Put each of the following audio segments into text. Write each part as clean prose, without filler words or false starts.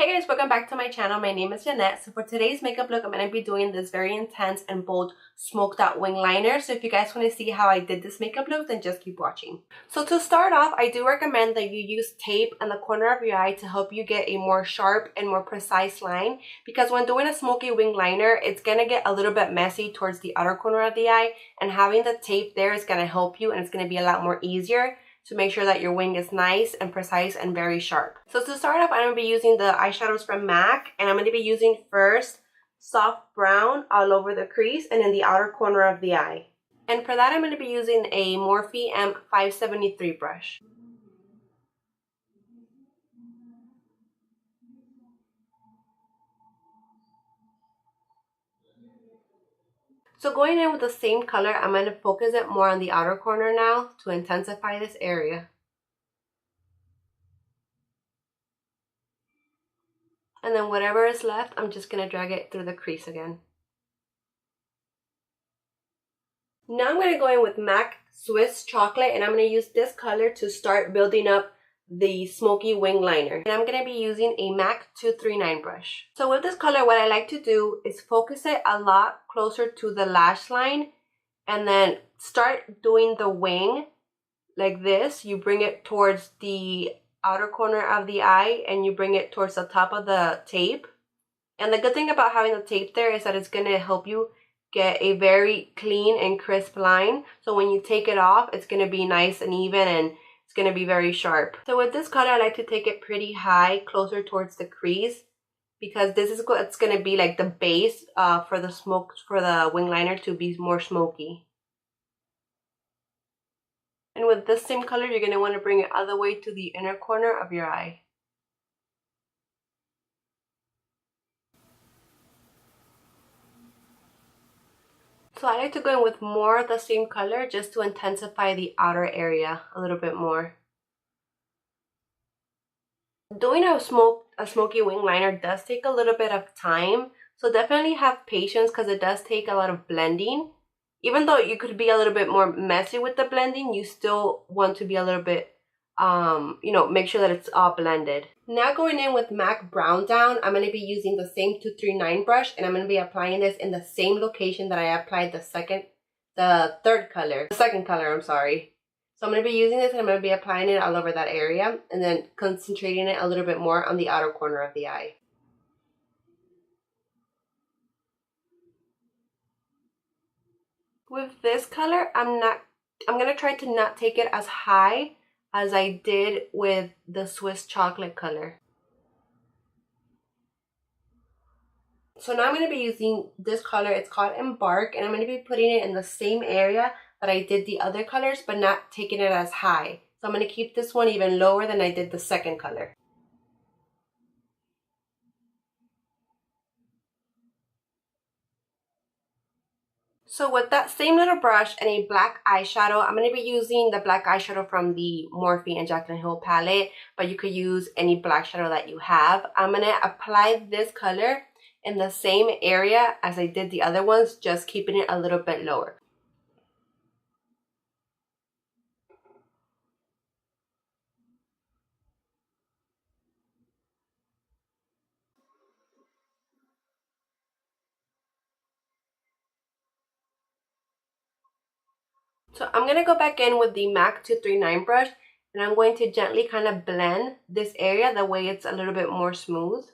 Hey guys, welcome back to my channel. My name is Yanet. So for today's makeup look, I'm going to be doing this very intense and bold smoked out wing liner. So if you guys want to see how I did this makeup look, then just keep watching. So to start off, I do recommend that you use tape on the corner of your eye to help you get a more sharp and more precise line. Because when doing a smoky wing liner, it's going to get a little bit messy towards the outer corner of the eye. And having the tape there is going to help you, and it's going to be a lot more easier to make sure that your wing is nice and precise and very sharp. So to start off, I'm going to be using the eyeshadows from MAC, and I'm going to be using first soft brown all over the crease and in the outer corner of the eye. And for that, I'm going to be using a Morphe M573 brush. So going in with the same color, I'm going to focus it more on the outer corner now to intensify this area. And then whatever is left, I'm just going to drag it through the crease again. Now I'm going to go in with MAC Swiss Chocolate, and I'm going to use this color to start building up the smoky wing liner. And I'm going to be using a MAC 239 brush. So with this color, what I like to do is focus it a lot closer to the lash line and then start doing the wing like this. You bring it towards the outer corner of the eye and you bring it towards the top of the tape. And the good thing about having the tape there is that it's going to help you get a very clean and crisp line. So when you take it off, it's going to be nice and even, and it's going to be very sharp. So with this color, I like to take it pretty high, closer towards the crease, because this is it's going to be like the base for the wing liner to be more smoky. And with this same color, you're going to want to bring it all the way to the inner corner of your eye. So I like to go in with more of the same color just to intensify the outer area a little bit more. Doing a smoky wing liner does take a little bit of time, so definitely have patience because it does take a lot of blending. Even though you could be a little bit more messy with the blending, you still want to be a little bit, make sure that it's all blended. Now going in with MAC Brown Down, I'm going to be using the same 239 brush, and I'm going to be applying this in the same location that I applied the second color, I'm sorry. So I'm going to be using this and I'm going to be applying it all over that area and then concentrating it a little bit more on the outer corner of the eye. With this color, I'm going to try to not take it as high as I did with the Swiss chocolate color. So now I'm going to be using this color. It's called Embark, and I'm going to be putting it in the same area that I did the other colors, but not taking it as high. So I'm going to keep this one even lower than I did the second color. So with that same little brush and a black eyeshadow, I'm going to be using the black eyeshadow from the Morphe and Jaclyn Hill palette, but you could use any black shadow that you have. I'm going to apply this color in the same area as I did the other ones, just keeping it a little bit lower. So I'm going to go back in with the MAC 239 brush, and I'm going to gently kind of blend this area, that way it's a little bit more smooth.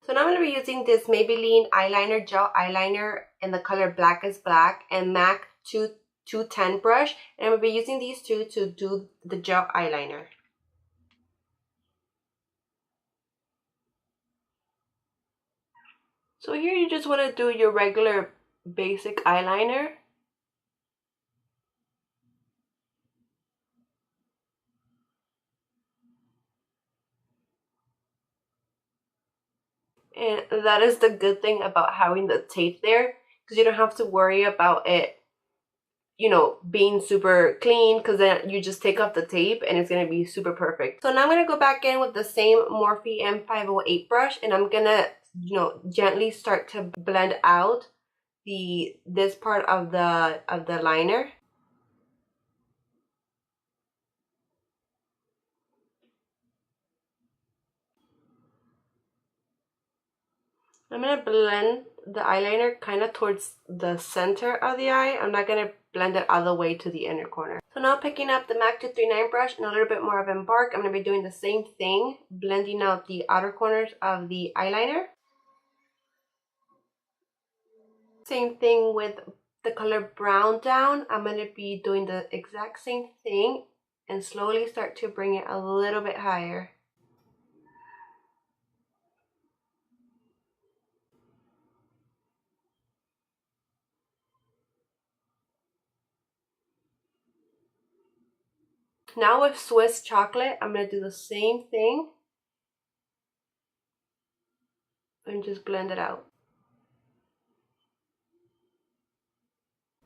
So now I'm going to be using this Maybelline eyeliner, gel eyeliner in the color Blackest Black, and MAC 210 brush, and I'm going to be using these two to do the gel eyeliner. So here you just want to do your regular basic eyeliner. And that is the good thing about having the tape there, because you don't have to worry about it, being super clean, because then you just take off the tape and it's going to be super perfect. So now I'm going to go back in with the same Morphe M508 brush, and I'm going to, gently start to blend out this part of the liner. I'm gonna blend the eyeliner kind of towards the center of the eye. I'm not gonna blend it all the way to the inner corner. So now picking up the MAC 239 brush and a little bit more of Embark, I'm gonna be doing the same thing, blending out the outer corners of the eyeliner. Same thing with the color Brown Down. I'm gonna be doing the exact same thing and slowly start to bring it a little bit higher. Now with Swiss Chocolate, I'm going to do the same thing and just blend it out.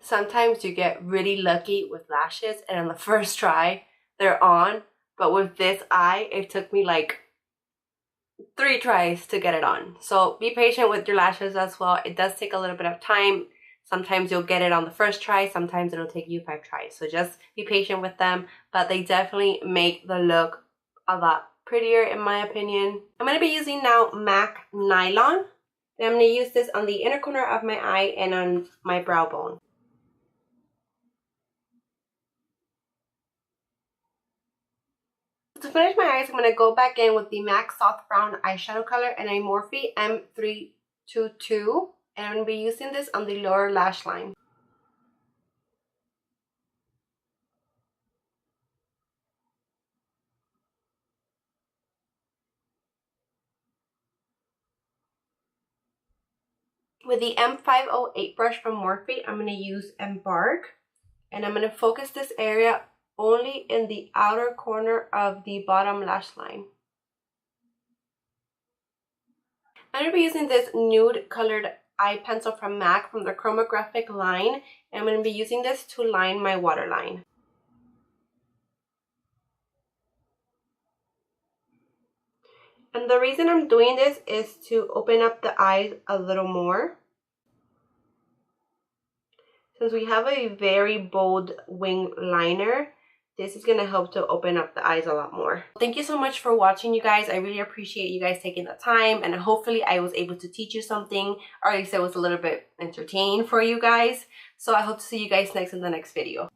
Sometimes you get really lucky with lashes and on the first try, they're on. But with this eye, it took me like 3 tries to get it on. So be patient with your lashes as well. It does take a little bit of time. Sometimes you'll get it on the first try, sometimes it'll take you 5 tries. So just be patient with them, but they definitely make the look a lot prettier in my opinion. I'm going to be using now MAC Nylon. And I'm going to use this on the inner corner of my eye and on my brow bone. To finish my eyes, I'm going to go back in with the MAC Soft Brown eyeshadow color and a Morphe M322. And I'm going to be using this on the lower lash line. With the M508 brush from Morphe, I'm going to use Embark. And I'm going to focus this area only in the outer corner of the bottom lash line. I'm going to be using this nude colored eye pencil from MAC from the Chromographic line. And I'm going to be using this to line my waterline. And the reason I'm doing this is to open up the eyes a little more. Since we have a very bold wing liner, this is going to help to open up the eyes a lot more. Thank you so much for watching, you guys. I really appreciate you guys taking the time, and hopefully I was able to teach you something, or at least it was a little bit entertaining for you guys. So I hope to see you guys next in the next video.